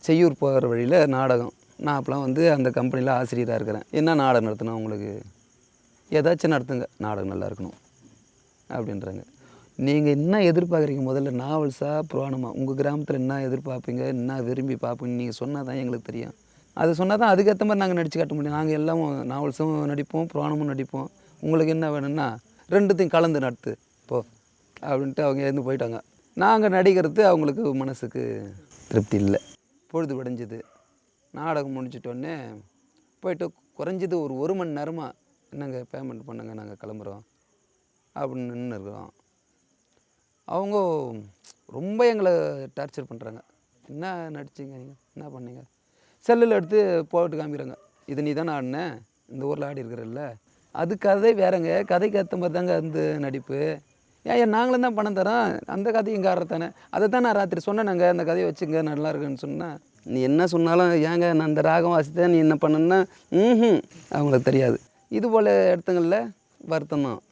செய்யூர் போகிற வழியில் நாடகம். நான் அப்போலாம் வந்து அந்த கம்பெனியில் ஆசிரியராக இருக்கிறேன். என்ன நாடகம் நடத்தணும் உங்களுக்கு? ஏதாச்சும் நடத்துங்க, நாடகம் நல்லா இருக்கணும் அப்படின்றாங்க. நீங்கள் என்ன எதிர்பார்க்குறீங்க? முதல்ல நாவல்ஸா புராணமா? உங்கள் கிராமத்தில் என்ன எதிர்பார்ப்பீங்க, என்ன விரும்பி பார்ப்பீங்க நீங்கள் சொன்னால் தான் எங்களுக்கு தெரியும். அது சொன்னால் தான் அதுக்கேற்ற மாதிரி நாங்கள் நடித்து காட்ட முடியும். நாங்கள் எல்லாம் நாவல்ஸும் நடிப்போம், புராணமும் நடிப்போம். உங்களுக்கு என்ன வேணும்னா ரெண்டுத்தையும் கலந்து நடத்து போ அப்படின்ட்டு அவங்க எழுந்து போயிட்டாங்க. நாங்கள் நடிக்கிறது அவங்களுக்கு மனசுக்கு திருப்தி இல்லை. பொழுது விடைஞ்சிது. நாடகம் முடிச்சிட்டோடனே போய்ட்டு குறைஞ்சது ஒரு மணி நேரமாக என்னங்க பேமெண்ட் பண்ணுங்க, நாங்கள் கிளம்புறோம் அப்படின்னு நின்று இருக்கிறோம். அவங்க ரொம்ப எங்களை டார்ச்சர் பண்ணுறாங்க. என்ன நடிச்சிங்க, நீங்கள் என்ன பண்ணீங்க? செல்லில் எடுத்து போட்டு காமிக்கிறாங்க. இது நீ தானே ஆடின, இந்த ஊரில் ஆடி இருக்கிறல்ல. அது கதை வேறங்க, கதைக்கு ஏற்ற மாதிரி தாங்க அந்த நடிப்பு. ஏன் நாங்களும் தான் பணம் தரோம், அந்த கதையும் இங்கே ஆடுறதானே. அதை தான் நான் ராத்திரி சொன்னேனாங்க, அந்த கதையை வச்சுங்க நல்லா இருக்குன்னு சொன்னேன். நீ என்ன சொன்னாலும் ஏங்க நான் அந்த ராகம் வாசித்தேன், நீ என்ன பண்ணுன்னா அவங்களுக்கு தெரியாது. இது போல் இடத்துங்களில் வருத்தம் தான்.